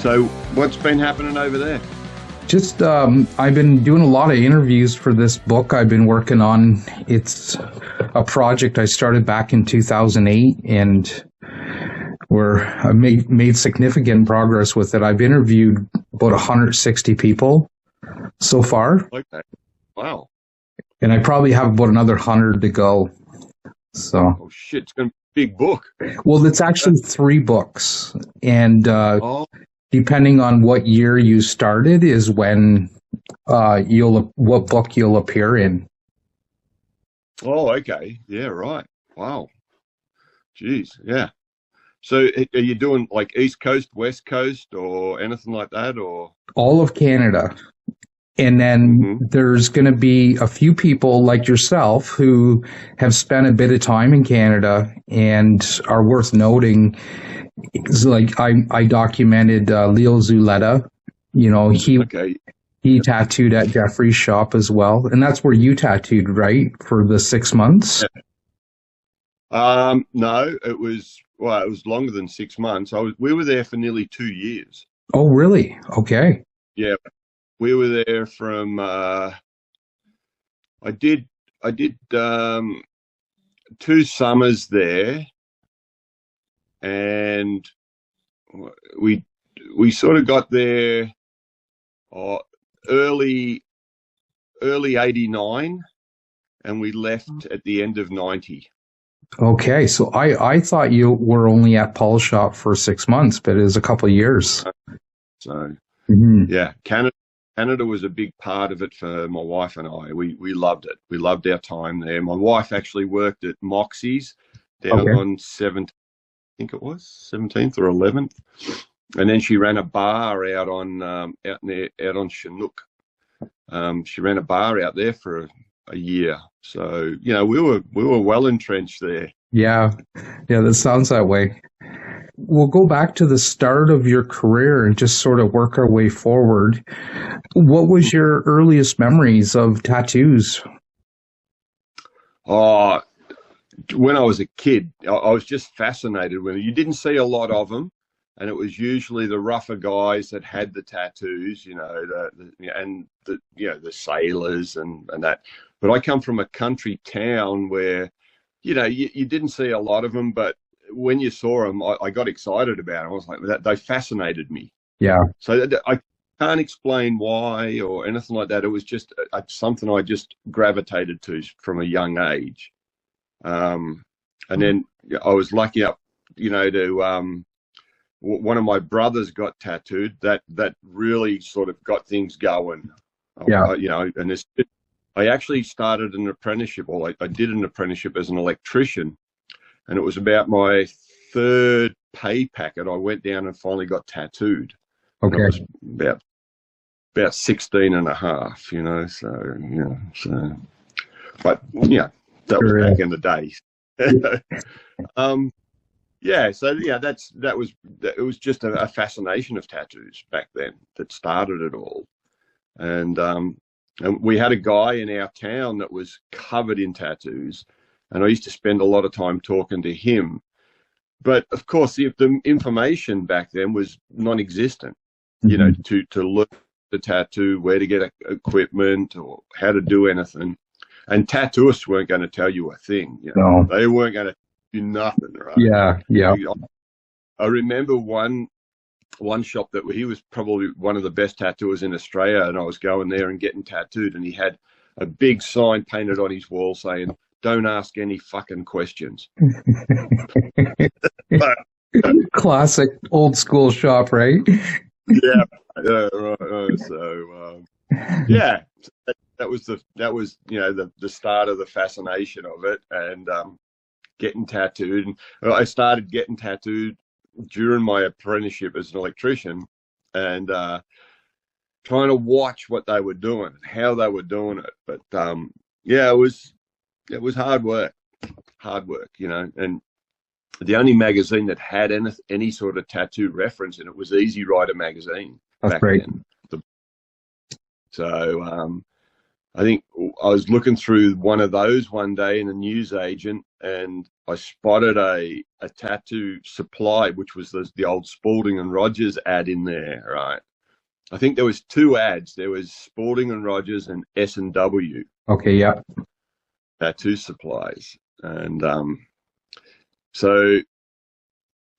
So what's been happening over there? Just, I've been doing a lot of interviews for this book I've been working on. It's a project I started back in 2008, and I made significant progress with it. I've interviewed about 160 people so far. Okay. Wow. And I probably have about another 100 to go. So. Oh shit! It's going to be a big book. Well, it's actually 3 books, and depending on what year you started is when what book you'll appear in. Oh, okay. Yeah, right. Wow. Jeez. Yeah. So are you doing like East Coast, West Coast, or anything like that, or? All of Canada. And then there's going to be a few people like yourself who have spent a bit of time in Canada and are worth noting. It's like I documented Leo Zuleta. You know, he tattooed at Jefferies' shop as well, and that's where you tattooed, right, for the 6 months? Yeah. No, it was longer than 6 months. We were there for nearly 2 years. Oh, really? Okay. Yeah, we were there from. I did 2 summers there, and we sort of got there early 89, and we left at the end of 90. Okay, so I thought you were only at Paul's shop for 6 months, but it was a couple of years. So yeah, Canada was a big part of it for my wife and I. We loved it. We loved our time there. My wife actually worked at Moxie's down on 7th, I think it was 17th or 11th, and then she ran a bar out on Chinook. She ran a bar out there for a year. So you know we were well entrenched there. Yeah, that sounds that way. We'll go back to the start of your career and just sort of work our way forward. What was your earliest memories of tattoos? Oh, when I was a kid, I was just fascinated when you didn't see a lot of them, and it was usually the rougher guys that had the tattoos, you know, the sailors and that. But I come from a country town where, you know, you didn't see a lot of them, but when you saw them, I got excited about them. I was like, they fascinated me. Yeah. So I can't explain why or anything like that. It was just something I just gravitated to from a young age. And then I was lucky up, you know, to one of my brothers got tattooed. That really sort of got things going. Yeah. You know, and I actually started an apprenticeship, or I did an apprenticeship as an electrician. And it was about my 3rd pay packet. I went down and finally got tattooed. Okay. And it was about 16 and a half, you know. So, but yeah, that was back in the day. It was just a fascination of tattoos back then that started it all. And we had a guy in our town that was covered in tattoos. And I used to spend a lot of time talking to him. But of course, the information back then was non-existent, you know, to look at the tattoo, where to get equipment or how to do anything. And tattooists weren't going to tell you a thing. You know? No. They weren't going to do nothing, right? Yeah. I remember one shop that he was probably one of the best tattooers in Australia, and I was going there and getting tattooed, and he had a big sign painted on his wall saying, "Don't ask any fucking questions." Classic old school shop, right? Yeah. Right. So yeah, that was you know the start of the fascination of it, and getting tattooed. And I started getting tattooed during my apprenticeship as an electrician, and trying to watch what they were doing, how they were doing it. But yeah, it was hard work, you know. And the only magazine that had any sort of tattoo reference in it was Easy Rider magazine. That's great. Then. So I think I was looking through one of those one day in a newsagent, and I spotted a tattoo supply, which was the old Spalding and Rogers ad in there, right? I think there was 2 ads. There was Spalding and Rogers and S&W. Okay, yeah. Tattoo supplies. And so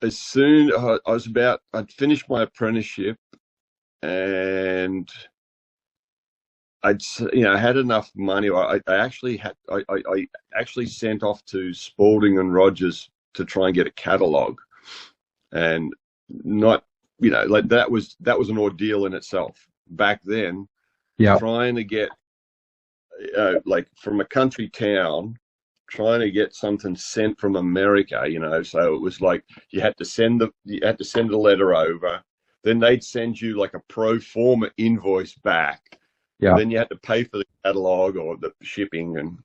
as soon I'd finished my apprenticeship, and I'd had enough money. I actually sent off to Spalding and Rogers to try and get a catalogue, and not that was an ordeal in itself back then. Yeah, trying to get from a country town, trying to get something sent from America. So it was like you had to send a letter over, then they'd send you like a pro forma invoice back. Yeah. Then you had to pay for the catalog or the shipping, and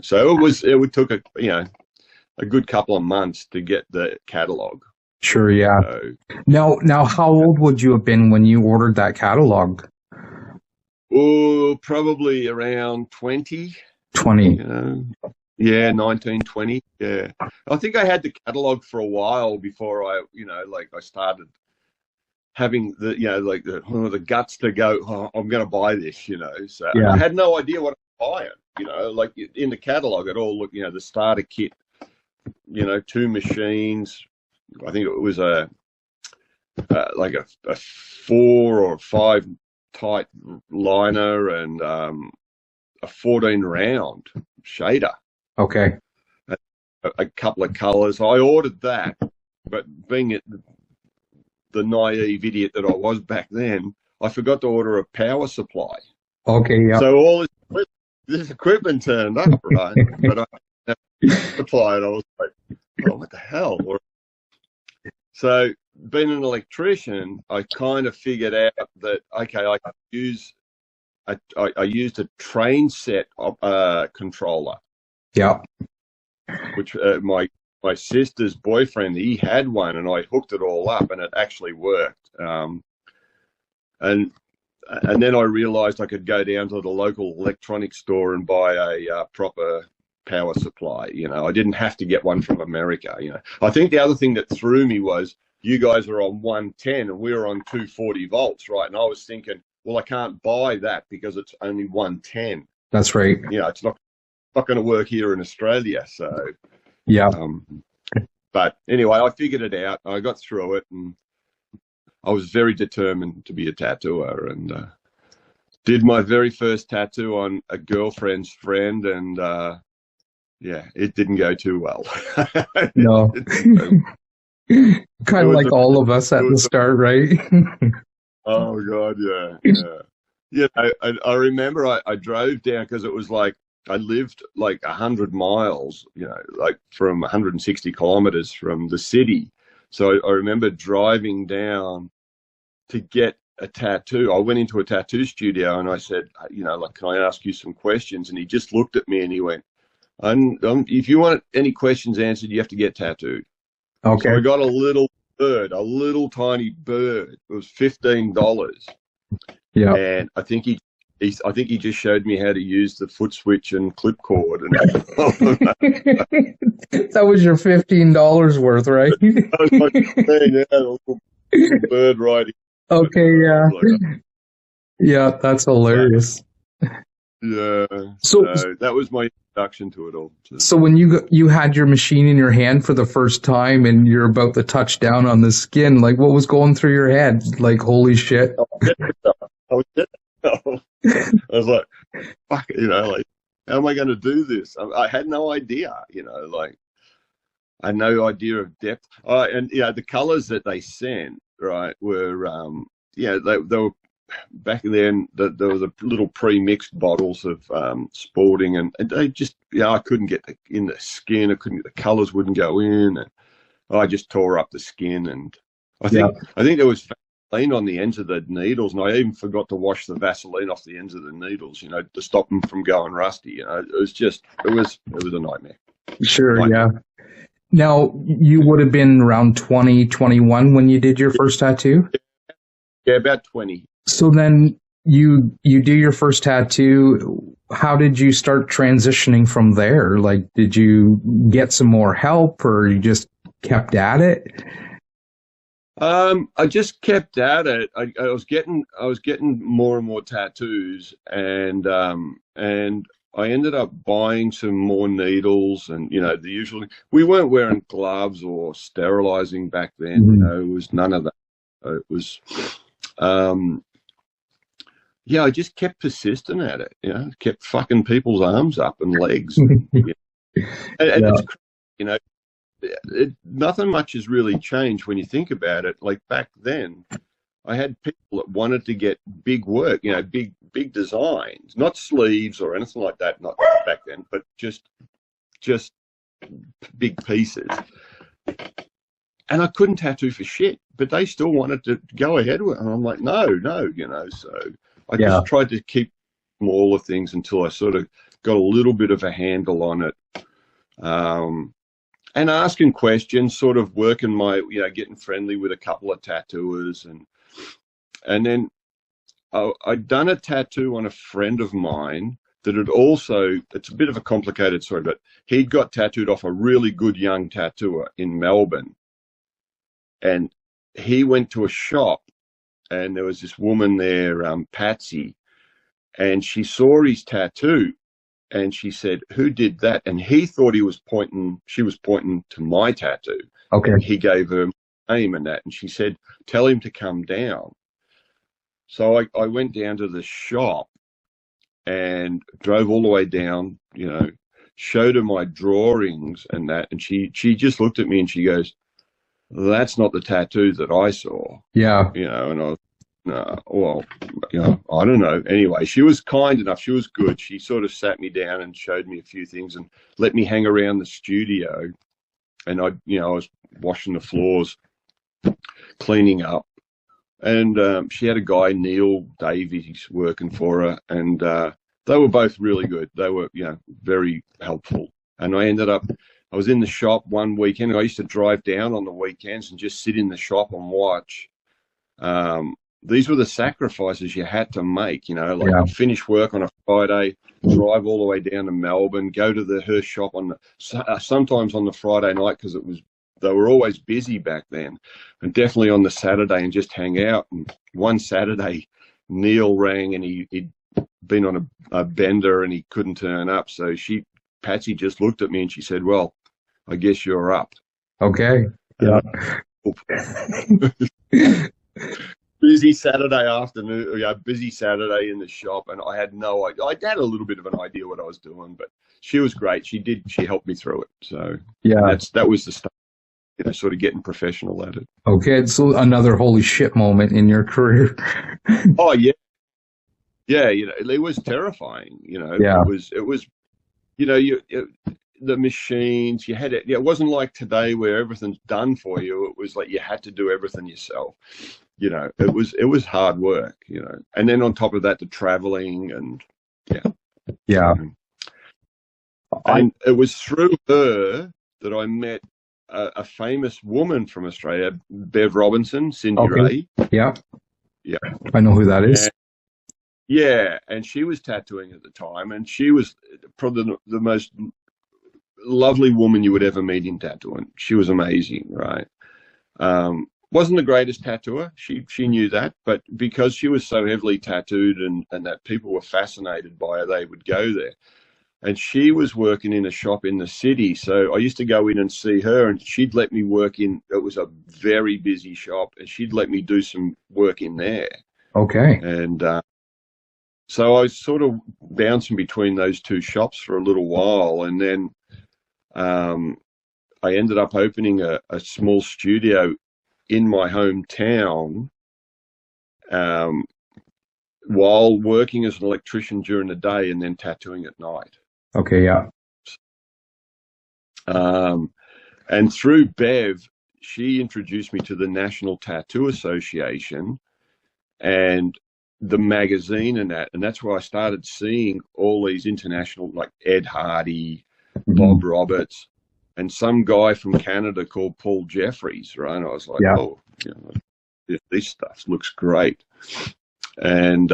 so it took a good couple of months to get the catalog. Sure, yeah. So, now, how old would you have been when you ordered that catalog? Oh, probably around 20. 20. Yeah, 19, 20. Yeah, I think I had the catalog for a while before I started having the guts to go, I'm going to buy this, So yeah. I had no idea what I was buying, like in the catalog, it all looked, the starter kit, 2 machines. I think it was a 4 or 5 tight liner and a 14 round shader. Okay. A couple of colors. I ordered that, but being the naive idiot that I was back then, I forgot to order a power supply. Okay, yeah. So all this equipment turned up, right? But I had a supply, and I was like, oh, what the hell? So being an electrician, I kind of figured out that, okay, I could use I used a train set controller. Yeah. Which my sister's boyfriend, he had one, and I hooked it all up, and it actually worked. And then I realized I could go down to the local electronics store and buy a proper power supply. I didn't have to get one from America. I think the other thing that threw me was you guys are on 110 and we were on 240 volts, right? And I was thinking, well, I can't buy that because it's only 110. That's right. It's not going to work here in Australia. So yeah. But anyway, I figured it out. I got through it, and I was very determined to be a tattooer, and did my very first tattoo on a girlfriend's friend, and it didn't go too well. No. Kind of like all of us at the start, right? Oh God, yeah. I remember I drove down because it was like I lived like 100 miles, like from 160 kilometers from the city. So I remember driving down to get a tattoo. I went into a tattoo studio and I said, can I ask you some questions? And he just looked at me and he went, if you want any questions answered, you have to get tattooed. Okay. So I got a little tiny bird. It was $15. Yeah. And I think he just showed me how to use the foot switch and clip cord. And that was your $15 worth, right? That was my thing, yeah, a little bird riding. Okay, yeah. Yeah, that's hilarious. Yeah. So that was my introduction to it all. So when you had your machine in your hand for the first time and you're about to touch down on the skin, like what was going through your head? Like, holy shit. I was like, fuck, how am I going to do this? I had no idea, I had no idea of depth. And, the colors that they sent, right, were, they were, back then, there was a little pre-mixed bottles of Spalding, and they just, I couldn't get in the skin. The colors wouldn't go in, and I just tore up the skin. And I think there was Vaseline on the ends of the needles, and I even forgot to wash the Vaseline off the ends of the needles, to stop them from going rusty. It was a nightmare. Sure, yeah. Now, you would have been around 20, 21 when you did your first tattoo? Yeah, about 20. So then you do your first tattoo. How did you start transitioning from there? Like, did you get some more help, or you just kept at it? I just kept at it. I was getting more and more tattoos, and I ended up buying some more needles, and the usual. We weren't wearing gloves or sterilizing back then. Mm-hmm. It was none of that. It was, yeah. I just kept persisting at it. Kept fucking people's arms up and legs, and it's, nothing much has really changed when you think about it. Like back then, I had people that wanted to get big work, big designs, not sleeves or anything like that. Not back then, but just big pieces. And I couldn't tattoo for shit, but they still wanted to go ahead with it. And I'm like, no. So I just tried to keep smaller things until I sort of got a little bit of a handle on it. And asking questions, sort of working my, getting friendly with a couple of tattooers. And then I'd done a tattoo on a friend of mine that had also, it's a bit of a complicated story, but he'd got tattooed off a really good young tattooer in Melbourne. And he went to a shop, and there was this woman there, Patsy, and she saw his tattoo. And she said, "Who did that?" And he thought she was pointing to my tattoo. Okay. And he gave her my name and that. And she said, "Tell him to come down." So I went down to the shop and drove all the way down, showed her my drawings and that. And she just looked at me and she goes, "That's not the tattoo that I saw." Yeah. And I was, well, I don't know. Anyway, she was kind enough. She was good. She sort of sat me down and showed me a few things and let me hang around the studio. And I was washing the floors, cleaning up. And she had a guy, Neil Davies, working for her. And they were both really good. They were, very helpful. And I was in the shop one weekend. I used to drive down on the weekends and just sit in the shop and watch. These were the sacrifices you had to make, I'd finish work on a Friday, drive all the way down to Melbourne, go to her shop sometimes on the Friday night, because they were always busy back then, and definitely on the Saturday, and just hang out. And one Saturday, Neil rang, and he'd been on a bender and he couldn't turn up. So Patsy just looked at me and she said, "Well, I guess you're up." Okay. Yeah. Busy Saturday afternoon, busy Saturday in the shop, and I had no idea. I had a little bit of an idea what I was doing, but she was great. She helped me through it. So that was the start, sort of getting professional at it. Okay, it's another holy shit moment in your career. Oh yeah, it was terrifying. It was, the machines you had it. It wasn't like today where everything's done for you. It was like you had to do everything yourself. It was hard work, and then on top of that, the traveling and and it was through her that I met a famous woman from Australia, Bev Robinson, Cindy Ray. Yeah, I know who that is. And she was tattooing at the time, and she was probably the most lovely woman you would ever meet in tattooing. She was amazing, right? Wasn't the greatest tattooer. She knew that, but because she was so heavily tattooed and that people were fascinated by her, they would go there. And she was working in a shop in the city. So I used to go in and see her, and she'd let me work in, it was a very busy shop, and she'd let me do some work in there. Okay. And so I was sort of bouncing between those two shops for a little while. And then I ended up opening a small studio in my hometown while working as an electrician during the day and then tattooing at night. Okay, yeah. And through Bev, she introduced me to the National Tattoo Association and the magazine and that's where I started seeing all these international, like Ed Hardy, Bob Roberts, and some guy from Canada called Paul Jefferies, right? And I was like, this stuff looks great. And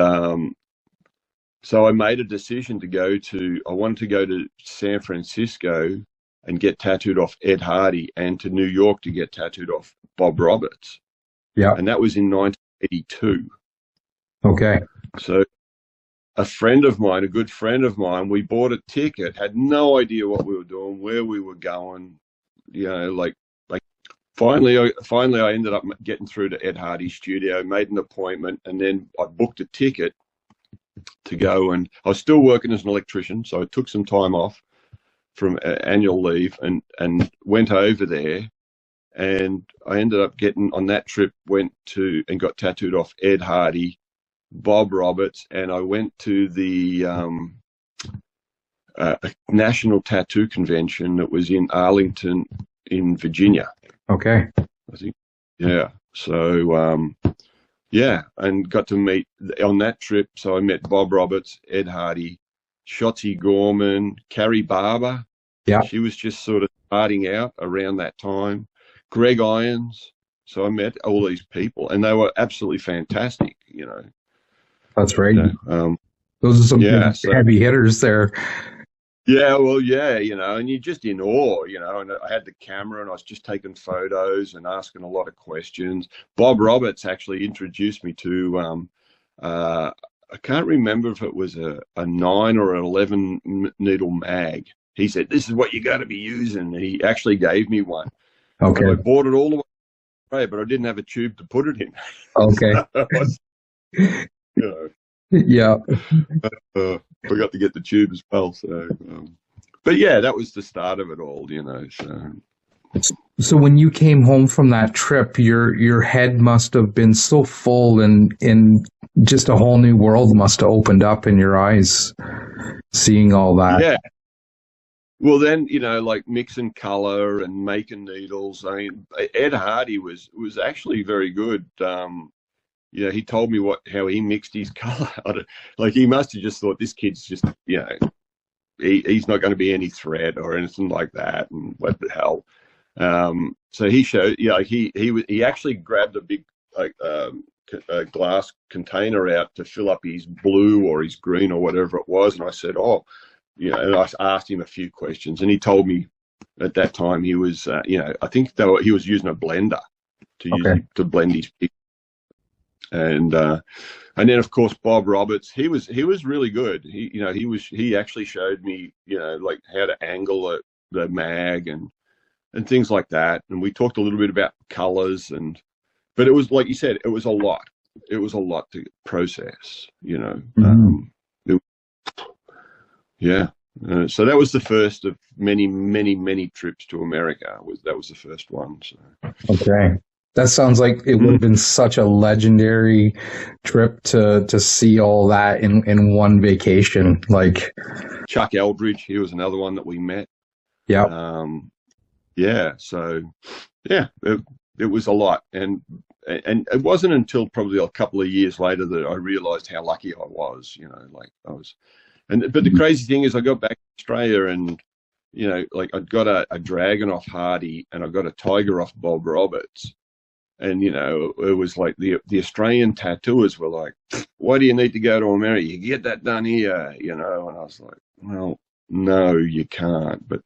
so I made a decision I wanted to go to San Francisco and get tattooed off Ed Hardy, and to New York to get tattooed off Bob Roberts. Yeah. And that was in 1982. Okay. So a friend of mine, a good friend of mine, we bought a ticket, had no idea what we were doing, where we were going, finally I ended up getting through to Ed Hardy's studio, made an appointment, and then I booked a ticket to go. And I was still working as an electrician, so I took some time off from annual leave and went over there. And I ended up getting on that trip, went to and got tattooed off Ed Hardy, Bob Roberts, and I went to the National Tattoo Convention that was in Arlington in Virginia. Okay. I think, yeah. So, and got to meet on that trip. So I met Bob Roberts, Ed Hardy, Shotzi Gorman, Carrie Barber. Yeah. She was just sort of starting out around that time. Greg Irons. So I met all these people, and they were absolutely fantastic, you know. That's right. Those are some heavy hitters there. Yeah, well, yeah, you know, and you're just in awe, you know, and I had the camera and I was just taking photos and asking a lot of questions. Bob Roberts actually introduced me to, I can't remember if it was a 9 or an 11 needle mag. He said, "This is what you got to be using." He actually gave me one. Okay. But I bought it all the way, but I didn't have a tube to put it in. Okay. You know. Yeah. Forgot to get the tube as well. So, but yeah, that was the start of it all, you know. So when you came home from that trip, your head must have been so full, and just a whole new world must have opened up in your eyes, seeing all that. Yeah. Well, then, you know, like mixing color and making needles. I mean, Ed Hardy was actually very good. You know, he told me how he mixed his color. Like, he must have just thought, this kid's just, you know, he's not going to be any threat or anything like that. And what the hell? So he showed, yeah, he actually grabbed a big a glass container out to fill up his blue or his green or whatever it was. And I said, oh, you know, and I asked him a few questions, and he told me at that time he was, you know, I think he was using a blender to blend his pigment. And then of course Bob Roberts, he was really good. He actually showed me, you know, like how to angle the mag and things like that. And we talked a little bit about colors, but it was, like you said, it was a lot. It was a lot to process, you know. Mm-hmm. So that was the first of many, many, many trips to America. That was the first one. So. Okay. That sounds like it would have been such a legendary trip to see all that in one vacation. Like Chuck Eldridge, he was another one that we met. Yeah. So it was a lot. And it wasn't until probably a couple of years later that I realized how lucky I was, you know, like I was. But the crazy thing is I got back to Australia and, you know, like I'd got a dragon off Hardy and I got a tiger off Bob Roberts. And, you know, it was like the Australian tattooers were like, why do you need to go to America? You can get that done here, you know. And I was like, well, no, you can't. But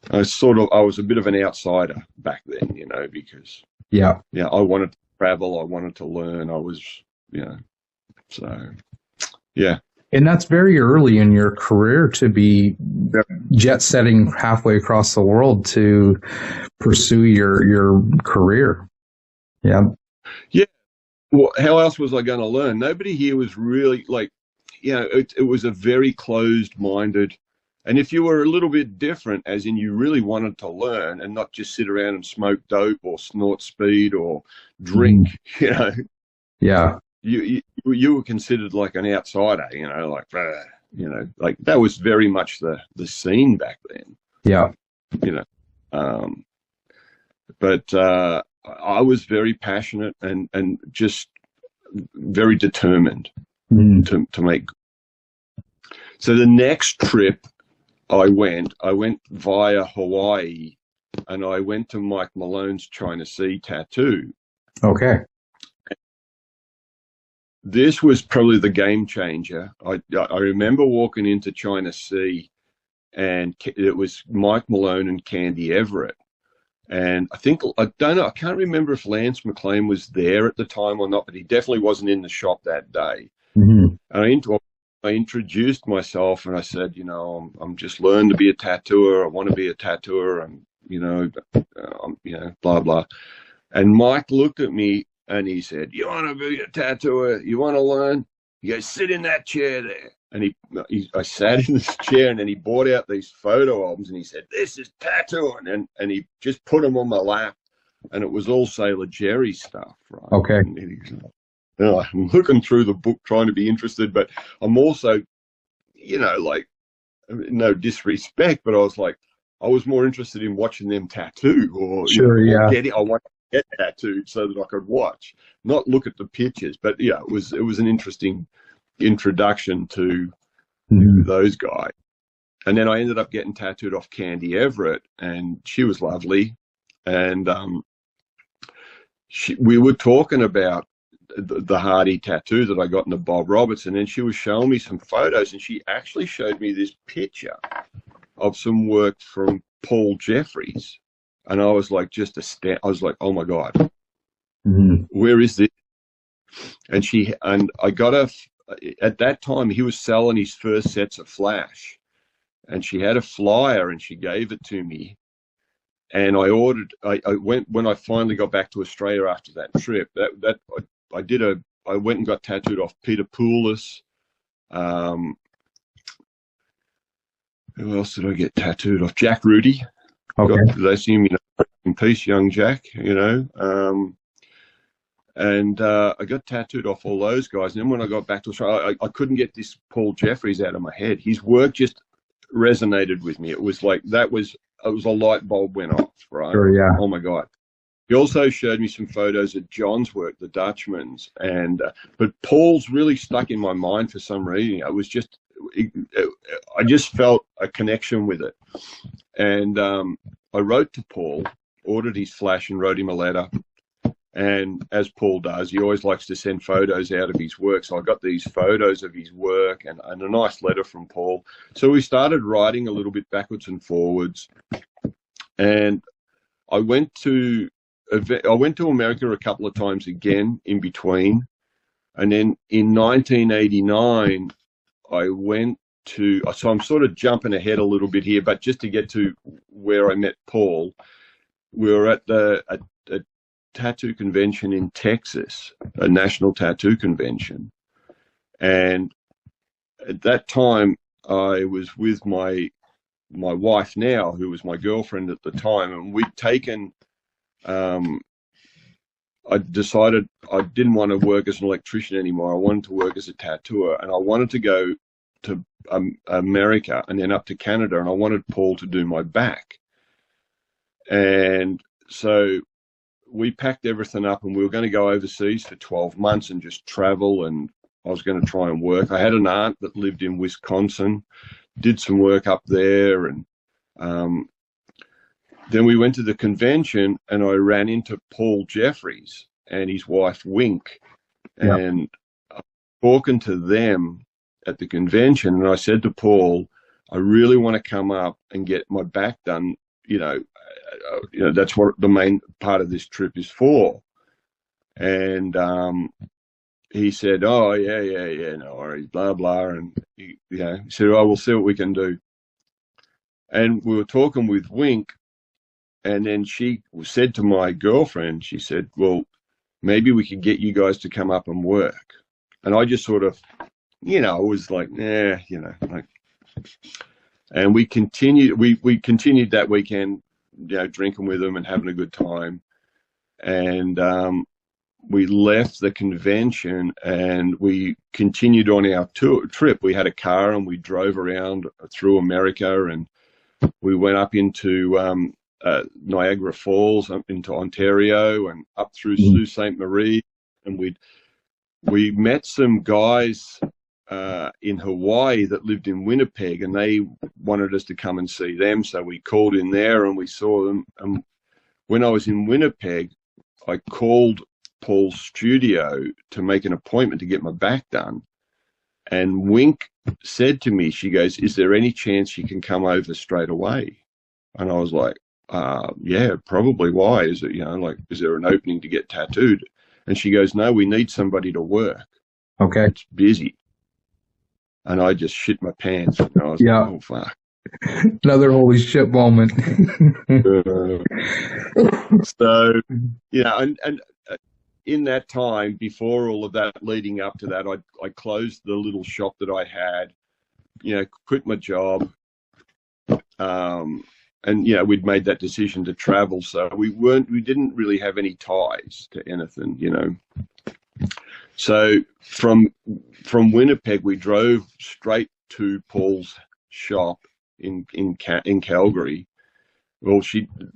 I was a bit of an outsider back then, you know, because, I wanted to travel. I wanted to learn. I was, you know, so, yeah. And that's very early in your career to be jet setting halfway across the world to pursue your career. Yeah. Yeah. Well, how else was I going to learn? Nobody here was really like, you know, it was a very closed-minded. And if you were a little bit different, as in you really wanted to learn and not just sit around and smoke dope or snort speed or drink, you know. Yeah. You were considered like an outsider, you know, like, you know, like that was very much the scene back then. Yeah. You know, but I was very passionate and just very determined to make. So the next trip I went via Hawaii, and I went to Mike Malone's China Sea Tattoo. Okay. this was probably the game changer. I remember walking into China Sea, and it was Mike Malone and Candy Everett. And I don't know, I can't remember if Lance McLean was there at the time or not, but he definitely wasn't in the shop that day. Mm-hmm. And I introduced myself, and I said, I'm just learning to be a tattooer. I want to be a tattooer, and blah blah. And Mike looked at me and he said, "You want to be a tattooer? You want to learn? You go sit in that chair there." And I sat in this chair, and then he brought out these photo albums, and he said, "This is tattooing," and he just put them on my lap, and it was all Sailor Jerry stuff, right? Okay. I'm looking through the book trying to be interested, but I'm also, like, no disrespect, but I was more interested in watching them tattoo, or I want to get tattooed so that I could watch, not look at the pictures. But yeah, it was an interesting introduction to those guys. And then I ended up getting tattooed off Candy Everett, and she was lovely. And we were talking about the Hardy tattoo that I got in the Bob Roberts, and then she was showing me some photos, and she actually showed me this picture of some work from Paul Jefferies, and I was like, I was like, oh my God, where is this? And I got at that time he was selling his first sets of Flash, and she had a flyer and she gave it to me. And I went, when I finally got back to Australia after that trip, I went and got tattooed off Peter Poulis. Who else did I get tattooed off? Jack Rudy. Okay. Bless him, in peace, young Jack, and I got tattooed off all those guys. And then when I got back to Australia, I couldn't get this Paul Jefferies out of my head. His work just resonated with me. It was like it was a light bulb went off, right? Sure, yeah. Oh my God. He also showed me some photos of John's work, the Dutchman's, and but Paul's really stuck in my mind for some reason. I just felt a connection with it, and I wrote to Paul, ordered his Flash, and wrote him a letter. And as Paul does, he always likes to send photos out of his work. So I got these photos of his work and a nice letter from Paul. So we started writing a little bit backwards and forwards, and I went to America a couple of times again in between. And then in 1989, I went to, so I'm sort of jumping ahead a little bit here, but just to get to where I met Paul, we were at a tattoo convention in Texas, a national tattoo convention. And at that time, I was with my wife now, who was my girlfriend at the time, and we'd taken, I decided I didn't want to work as an electrician anymore. I wanted to work as a tattooer, and I wanted to go to America and then up to Canada, and I wanted Paul to do my back. And so we packed everything up, and we were going to go overseas for 12 months and just travel, and I was going to try and work. I had an aunt that lived in Wisconsin, did some work up there, and then we went to the convention, and I ran into Paul Jefferies and his wife Wink, and talking to them at the convention, and I said to Paul, I really want to come up and get my back done. That's what the main part of this trip is for. And he said, "Oh yeah, no worries, blah blah." And he said, "Oh, we'll see what we can do." And we were talking with Wink, and then she said to my girlfriend, she said, "Well, maybe we could get you guys to come up and work." And I just sort of, was like, like. And we continued. We continued that weekend, drinking with them and having a good time. And we left the convention and we continued on our trip. We had a car and we drove around through America, and we went up into Niagara Falls, up into Ontario, and up through Sault Ste. Marie. And we met some guys in Hawaii that lived in Winnipeg, and they wanted us to come and see them. So we called in there and we saw them. And when I was in Winnipeg, I called Paul's studio to make an appointment to get my back done. And Wink said to me, she goes, "Is there any chance you can come over straight away?" And I was like, yeah, probably. Why? Is it, is there an opening to get tattooed? And she goes, "No, we need somebody to work. Okay. It's busy." And I just shit my pants. And I was like, oh, fuck. Another holy shit moment. So, and in that time, before all of that, leading up to that, I closed the little shop that I had, quit my job. And, we'd made that decision to travel. So we didn't really have any ties to anything, So from Winnipeg, we drove straight to Paul's shop in Calgary. Well,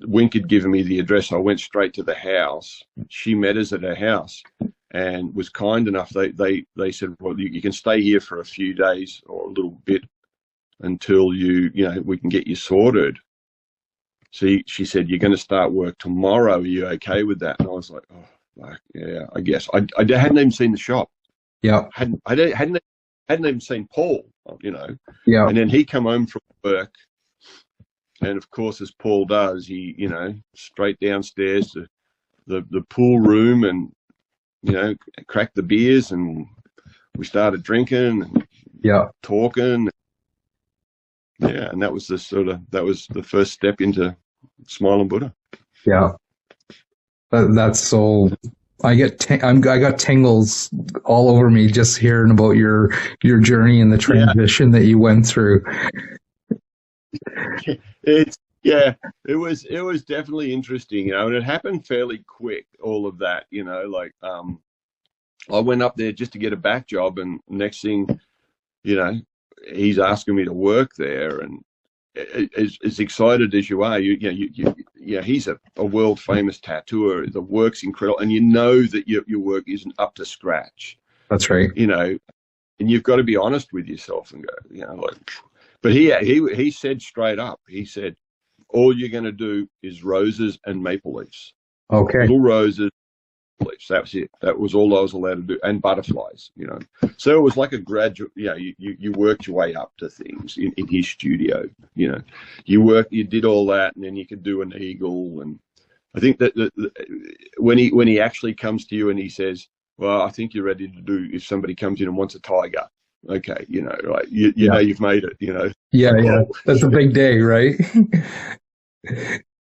Wink had given me the address. I went straight to the house. She met us at her house and was kind enough. They said, "Well, you can stay here for a few days or a little bit until we can get you sorted." So she said, "You're going to start work tomorrow. Are you okay with that?" And I was like, "Oh, yeah, I guess." I hadn't even seen the shop. Yeah. Hadn't even seen Paul. Yeah. And then he come home from work. And of course, as Paul does, he, straight downstairs to the pool room and, cracked the beers, and we started drinking and talking. Yeah. And that was the first step into Smiling Buddha. Yeah. That's so, I got tingles all over me just hearing about your journey and the transition that you went through. It was definitely interesting, and it happened fairly quick, all of that, I went up there just to get a back job, and next thing, he's asking me to work there, and as excited as you are, he's a world famous tattooer. The work's incredible, and that your work isn't up to scratch. That's right. And you've got to be honest with yourself and go, But he said straight up, he said, "All you're going to do is roses and maple leaves." Okay. Little roses, leaves. That was it. That was all I was allowed to do, and butterflies. So it was like a gradual. You worked your way up to things in his studio. You did all that, and then you could do an eagle. And I think that when he actually comes to you and he says, "Well, I think you're ready to do," if somebody comes in and wants a tiger. Okay, right. You know you've made it, Yeah. That's a big day, right?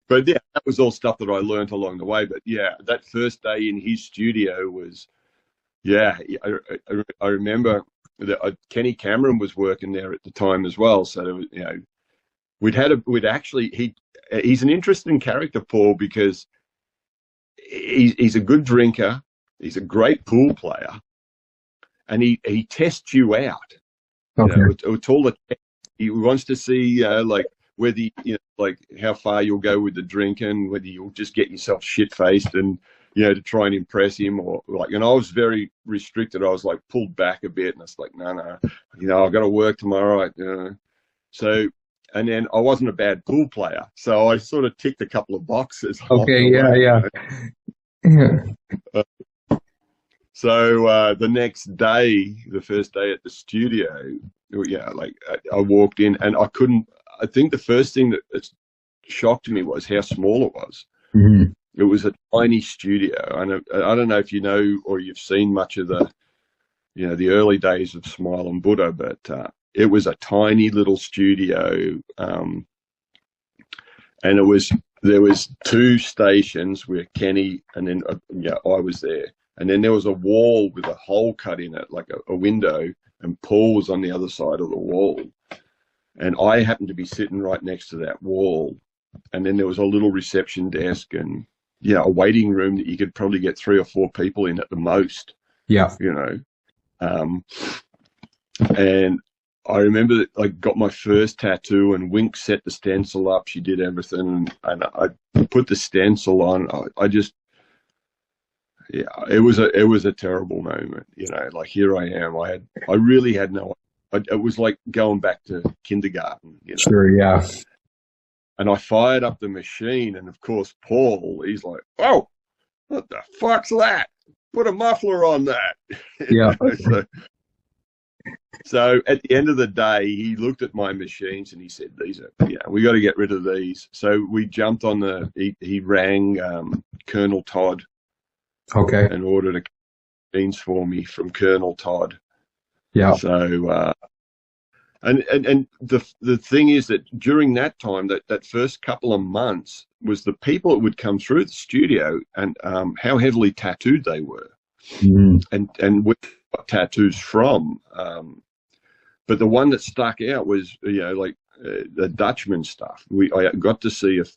But yeah, that was all stuff that I learned along the way. But yeah, that first day in his studio was, I remember that Kenny Cameron was working there at the time as well. So there was, he's an interesting character, Paul, because he's a good drinker. He's a great pool player. And he tests you out. Okay. It's all the, he wants to see whether how far you'll go with the drinking, whether you'll just get yourself shit faced and to try and impress him, or and I was very restricted. I was pulled back a bit, and it's no, I've got to work tomorrow. So, and then I wasn't a bad pool player, so I sort of ticked a couple of boxes. Okay. Yeah. So the next day, the first day at the studio, I walked in and I think the first thing that shocked me was how small it was. Mm-hmm. It was a tiny studio. And I don't know if you know or you've seen much of the early days of Smiling Buddha, but it was a tiny little studio. And there was two stations where Kenny and then, I was there. And then there was a wall with a hole cut in it, like a window, and Paul was on the other side of the wall. And I happened to be sitting right next to that wall. And then there was a little reception desk and, a waiting room that you could probably get 3 or 4 people in at the most. Yeah. And I remember that I got my first tattoo and Wink set the stencil up. She did everything. And I put the stencil on. It was a terrible moment, here I am. I really had it was like going back to kindergarten, Sure, yeah. And I fired up the machine, and of course, Paul, he's like, "Oh, what the fuck's that?" put a muffler on that. Yeah. So at the end of the day, he looked at my machines and he said, "These are, we got to get rid of these." So we jumped on he rang Colonel Todd, Okay. and ordered a machines for me from Colonel Todd. Yeah. So and the thing is that during that time, that first couple of months, was the people that would come through the studio and how heavily tattooed they were, and where they got tattoos from. But the one that stuck out was, like the Dutchman stuff. I got to see if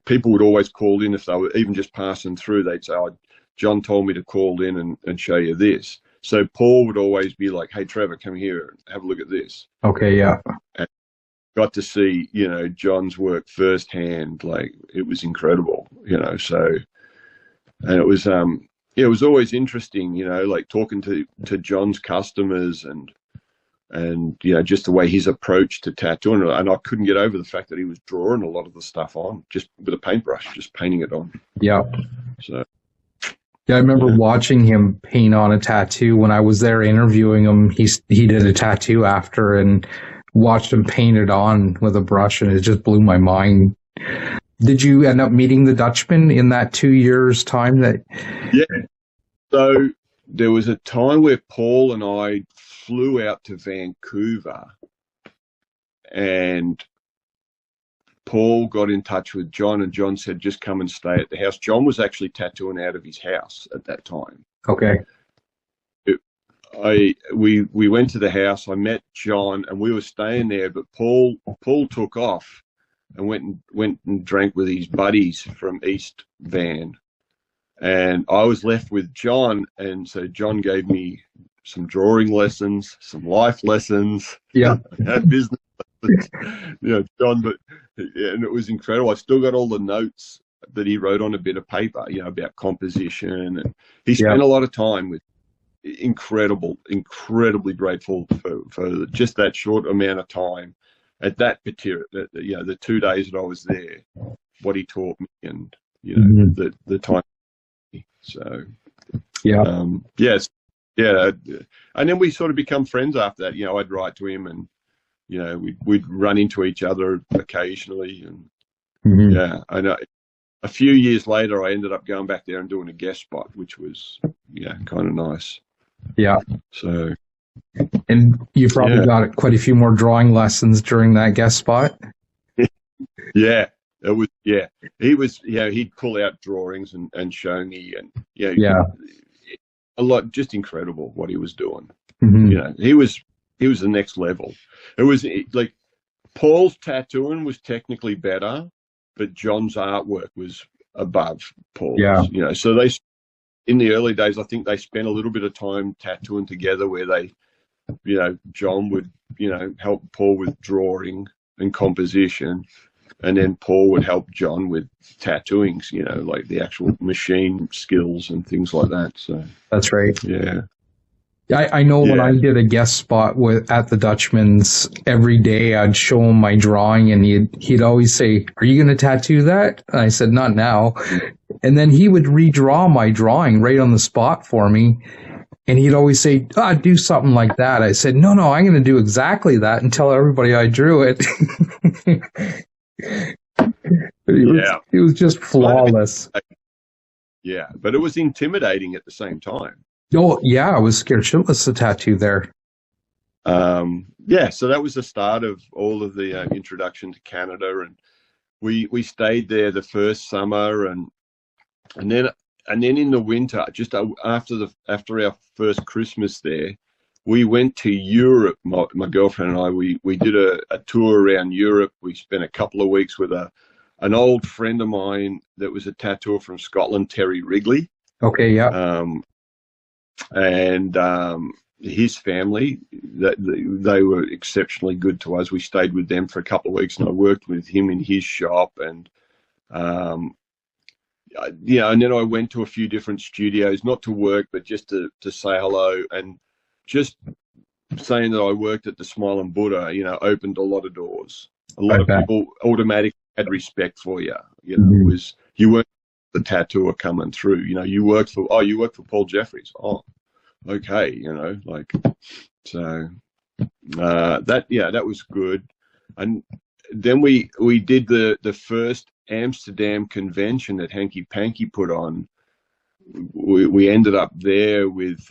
people would always call in if they were even just passing through. They'd say, "Oh, John told me to call in and show you this." So Paul would always be like, "Hey, Trevor, come here and have a look at this." Okay, yeah. And got to see, John's work firsthand. Like, it was incredible, so, and it was always interesting, like talking to John's customers and just the way his approach to tattooing. And I couldn't get over the fact that he was drawing a lot of the stuff on just with a paintbrush, just painting it on. Yeah. So. Yeah, I remember watching him paint on a tattoo when I was there interviewing him. He did a tattoo after and watched him paint it on with a brush, and it just blew my mind. Did you end up meeting the Dutchman in that 2 years' time? Yeah. So there was a time where Paul and I flew out to Vancouver, and Paul got in touch with John, and John said, "Just come and stay at the house." John was actually tattooing out of his house at that time. Okay. We went to the house. I met John, and we were staying there. But Paul took off and went and drank with his buddies from East Van, and I was left with John. And so John gave me some drawing lessons, some life lessons, business lessons. John, and it was incredible. I still got all the notes that he wrote on a bit of paper, about composition, and he spent a lot of time with. Incredibly grateful for just that short amount of time at that particular, the 2 days that I was there, what he taught me, and the time. So yes, and then we sort of become friends after that. I'd write to him, and we'd run into each other occasionally, and I know. A few years later, I ended up going back there and doing a guest spot, which was kind of nice. Yeah. So, and you probably got quite a few more drawing lessons during that guest spot. Yeah, it was. Yeah, he was. He'd pull out drawings and show me, and a lot. Just incredible what he was doing. He was the next level. It was like Paul's tattooing was technically better, but John's artwork was above Paul's. Yeah. So they. In the early days, I think they spent a little bit of time tattooing together where they, John would, help Paul with drawing and composition, and then Paul would help John with tattooing, like the actual machine skills and things like that. So that's right. Yeah. I know when I did a guest spot at the Dutchman's, every day I'd show him my drawing, and he'd always say, "Are you going to tattoo that?" And I said, "Not now." And then he would redraw my drawing right on the spot for me. And he'd always say, "Do something like that." I said, No, I'm going to do exactly that and tell everybody I drew it. It was just flawless. Yeah, but it was intimidating at the same time. Oh, yeah, I was scared shitless to tattoo there. So that was the start of all of the introduction to Canada, and we stayed there the first summer, and then in the winter, just after our first Christmas there, we went to Europe. My girlfriend and I, we did a tour around Europe. We spent a couple of weeks with an old friend of mine that was a tattooer from Scotland, Terry Wrigley. Okay, yeah. And his family, they were exceptionally good to us. We stayed with them for a couple of weeks, and I worked with him in his shop, and and then I went to a few different studios, not to work, but just to say hello. And just saying that I worked at the Smile and Buddha, opened a lot of doors. A lot of people automatically had respect for you. It was, you weren't the tattooer coming through. You worked for Paul Jefferies. Oh, okay, like, so that was good. And then we did the first Amsterdam convention that Hanky Panky put on. We ended up there with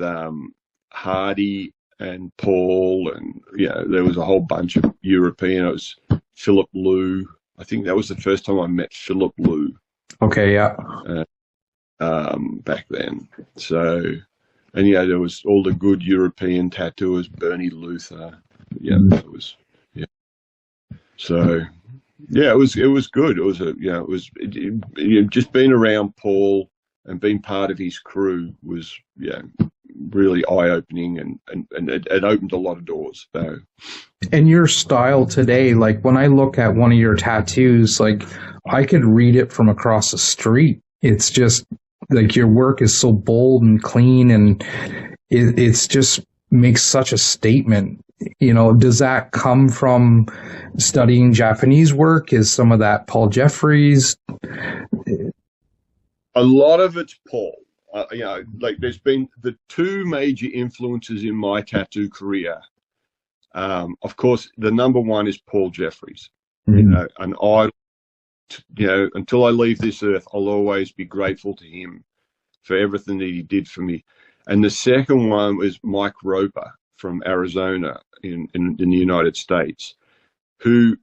Hardy and Paul, and there was a whole bunch of European. It was Philip Liu. I think that was the first time I met Philip Liu. Okay, yeah. Back then. So, and there was all the good European tattooers, Bernie Luther. That was, So, it was good. It was just being around Paul and being part of his crew was, really eye-opening, and it opened a lot of doors. So. And your style today, like when I look at one of your tattoos, like I could read it from across the street. It's just like your work is so bold and clean, and it's just makes such a statement. Does that come from studying Japanese work? Is some of that Paul Jefferies? A lot of it's Paul. Like there's been the two major influences in my tattoo career. Of course, the number one is Paul Jefferies. And I, until I leave this earth, I'll always be grateful to him for everything that he did for me. And the second one was Mike Roper from Arizona in the United States, who,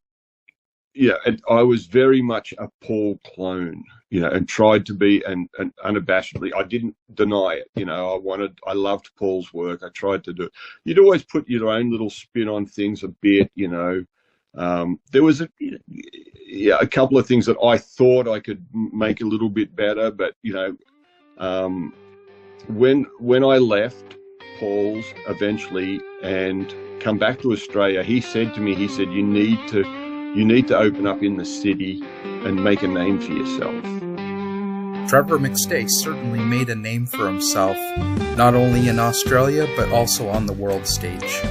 I was very much a Paul clone, and tried to be, and unabashedly, I didn't deny it. I loved Paul's work. I tried to do it. You'd always put your own little spin on things a bit, There was a couple of things that I thought I could make a little bit better, but, when I left Paul's eventually and come back to Australia, he said to me, you need to open up in the city and make a name for yourself. Trevor McStay certainly made a name for himself, not only in Australia, but also on the world stage.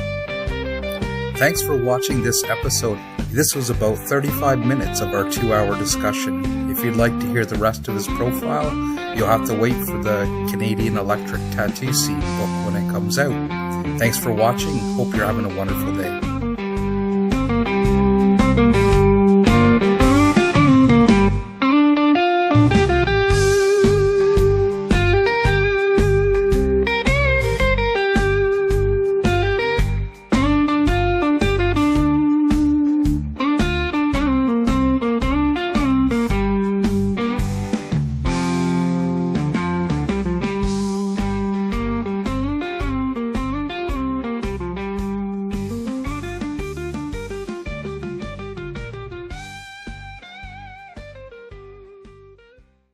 Thanks for watching this episode. This was about 35 minutes of our 2-hour discussion. If you'd like to hear the rest of his profile, you'll have to wait for the Canadian Electric Tattoo Scene book when it comes out. Thanks for watching. Hope you're having a wonderful day.